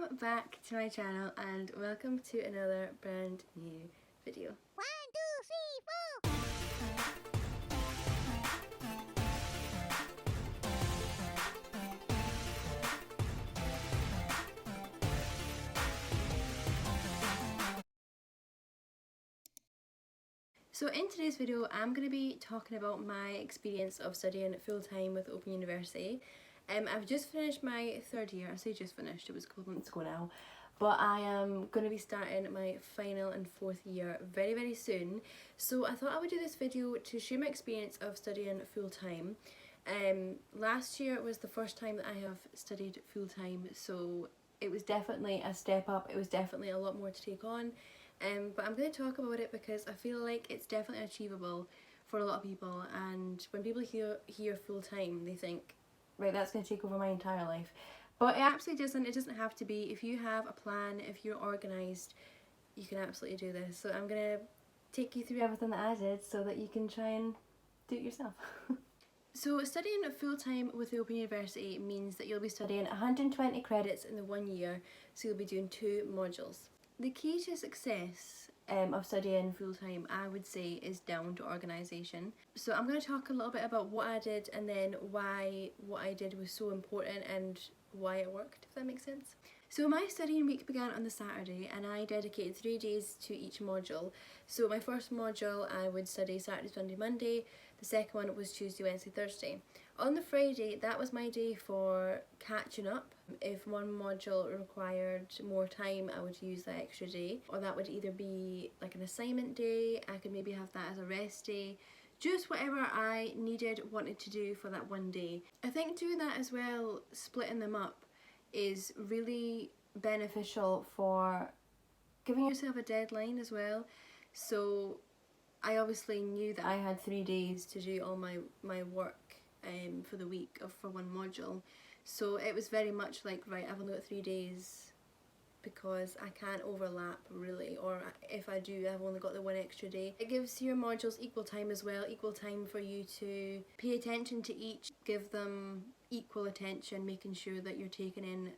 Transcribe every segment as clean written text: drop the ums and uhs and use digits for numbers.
Welcome back to my channel and welcome to another brand new video. 1, 2, 3, 4. So in today's video I'm going to be talking about my experience of studying full-time with Open University. I've just finished my third year. I say just finished, it was a couple months ago now. But I am going to be starting my final and fourth year very soon. So I thought I would do this video to share my experience of studying full-time. Last year was the first time that I have studied full-time, so it was definitely a step up. It was definitely a lot more to take on. But I'm going to talk about it because I feel like it's definitely achievable for a lot of people, and when people hear full-time they think, right, that's going to take over my entire life. But it absolutely doesn't. It doesn't have to be. If you have a plan, if you're organised, you can absolutely do this. So I'm going to take you through everything that I did so that you can try and do it yourself. So studying full-time with the Open University means that you'll be studying 120 credits in the 1 year, so you'll be doing 2 modules. The key to success of studying full-time, I would say, is down to organisation. So I'm going to talk a little bit about what I did and then why what I did was so important and why it worked, if that makes sense. So my studying week began on the Saturday and I dedicated 3 days to each module. So my first module I would study Saturday, Sunday, Monday. The second one was Tuesday, Wednesday, Thursday. On the Friday, that was my day for catching up. If one module required more time, I would use that extra day. Or that would either be like an assignment day, I could maybe have that as a rest day. Just whatever I wanted to do for that one day. I think doing that as well, splitting them up, is really beneficial for giving yourself a deadline as well. So I obviously knew that I had 3 days to do all my work for the week for one module. So it was very much like, right, I've only got 3 days because I can't overlap really, or if I do, I've only got the one extra day. It gives your modules equal time as well, equal time for you to pay attention to each, give them equal attention, making sure that you're taking in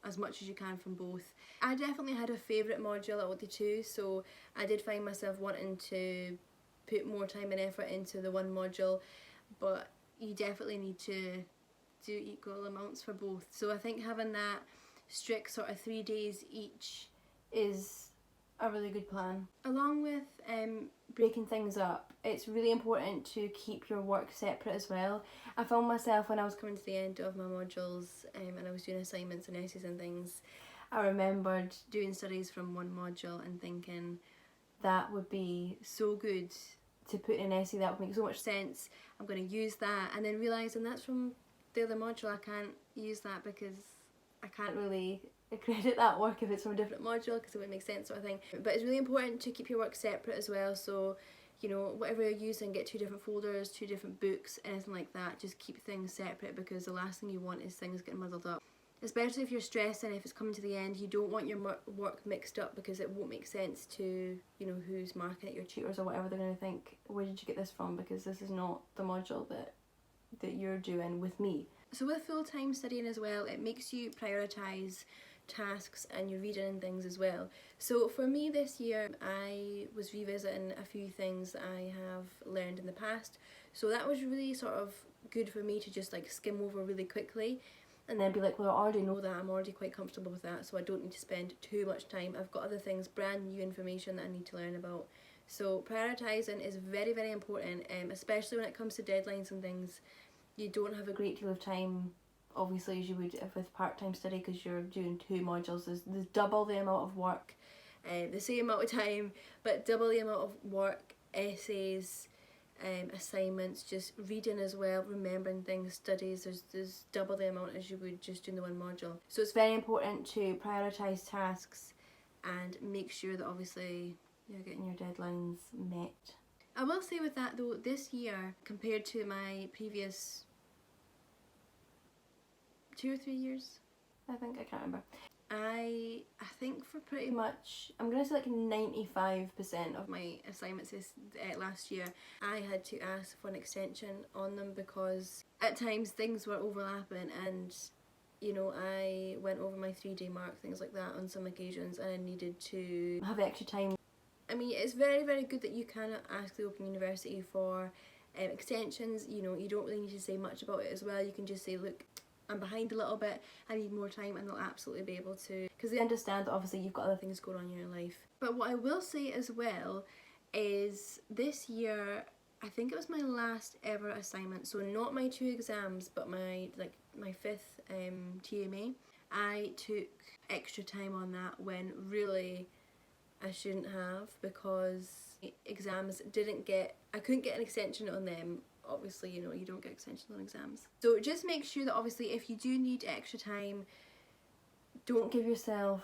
as much as you can from both. I definitely had a favourite module out of the two, so I did find myself wanting to put more time and effort into the one module, but you definitely need to do equal amounts for both. So I think having that strict sort of 3 days each is a really good plan. Along with breaking things up, it's really important to keep your work separate as well. I found myself when I was coming to the end of my modules and I was doing assignments and essays and things, I remembered doing studies from one module and thinking that would be so good to put in an essay, that would make so much sense, I'm going to use that, and then realising that's from the other module, I can't use that because I can't really credit that work if it's from a different module because it wouldn't make sense, sort of thing. But it's really important to keep your work separate as well, so you know, whatever you're using, get 2 different folders, 2 different books, anything like that. Just keep things separate because the last thing you want is things getting muddled up. Especially if you're stressing, if it's coming to the end, you don't want your work mixed up because it won't make sense to, you know, who's marking it, your tutors or whatever. They're going to think, where did you get this from? Because this is not the module that you're doing with me. So with full-time studying as well, it makes you prioritise tasks and your reading and things as well. So for me this year, I was revisiting a few things that I have learned in the past. So that was really sort of good for me to just like skim over really quickly and then be like, well, I already know that, I'm already quite comfortable with that, so I don't need to spend too much time. I've got other things, brand new information that I need to learn about. So prioritising is very important, especially when it comes to deadlines and things. You don't have a great deal of time, obviously, as you would if with part-time study, because you're doing 2 modules. There's double the amount of work, the same amount of time, but double the amount of work, essays, assignments, just reading as well, remembering things, studies. There's double the amount as you would just doing the one module. So it's very important to prioritise tasks and make sure that obviously you're getting your deadlines met. I will say with that though, this year compared to my previous 2 or 3 years, I think, I can't remember. I think for pretty much, I'm going to say like 95% of my assignments this last year, I had to ask for an extension on them because at times things were overlapping and you know, I went over my 3-day mark, things like that on some occasions, and I needed to have extra time. I mean, it's very, very good that you can ask the Open University for extensions. You know, you don't really need to say much about it as well. You can just say, look, I'm behind a little bit, I need more time, and they'll absolutely be able to, because they understand that obviously you've got other things going on in your life. But what I will say as well is this year, I think it was my last ever assignment, so not my 2 exams, but my 5th TMA. I took extra time on that when really I shouldn't have, because exams I couldn't get an extension on them. Obviously, you know, you don't get extensions on exams. So just make sure that obviously if you do need extra time, don't give yourself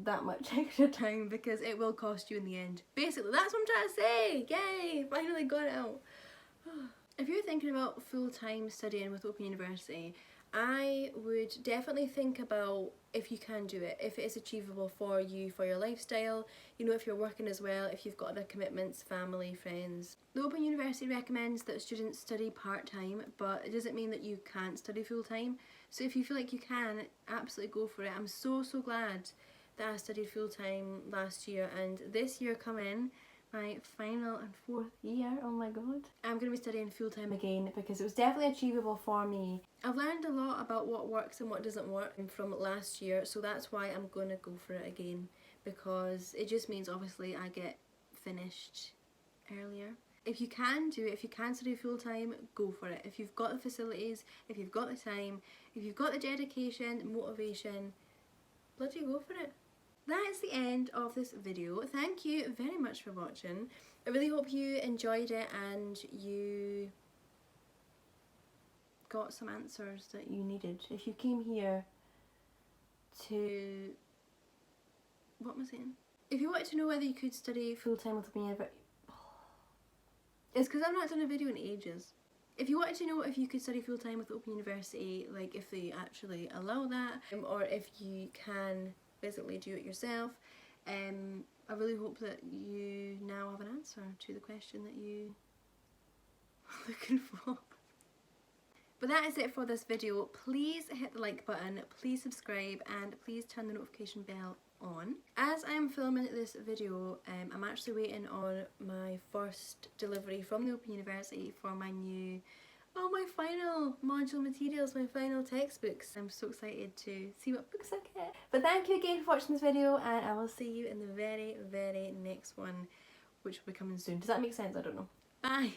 that much extra time, because it will cost you in the end. Basically, that's what I'm trying to say. Yay, finally got it out. If you're thinking about full-time studying with Open University, I would definitely think about if you can do it, if it is achievable for you, for your lifestyle, you know, if you're working as well, if you've got other commitments, family, friends. The Open University recommends that students study part-time, but it doesn't mean that you can't study full-time. So if you feel like you can, absolutely go for it. I'm so glad that I studied full-time last year, and this year coming, my final and 4th year, oh my god, I'm going to be studying full-time again, because it was definitely achievable for me. I've learned a lot about what works and what doesn't work from last year, so that's why I'm going to go for it again, because it just means obviously I get finished earlier. If you can do it, if you can study full-time, go for it. If you've got the facilities, if you've got the time, if you've got the dedication, motivation, bloody go for it. That is the end of this video. Thank you very much for watching. I really hope you enjoyed it and you got some answers that you needed. If you came here to... what am I saying? If you wanted to know whether you could study full-time with me, it's because I've not done a video in ages. If you wanted to know if you could study full-time with Open University, like if they actually allow that, or if you can basically do it yourself, I really hope that you now have an answer to the question that you were looking for. But that is it for this video. Please hit the like button, please subscribe, and please turn the notification bell on. As I'm filming this video, I'm actually waiting on my first delivery from the Open University for my new, my final module materials, my final textbooks. I'm so excited to see what books I get. But thank you again for watching this video, and I will see you in the very, very next one, which will be coming soon. Does that make sense? I don't know. Bye!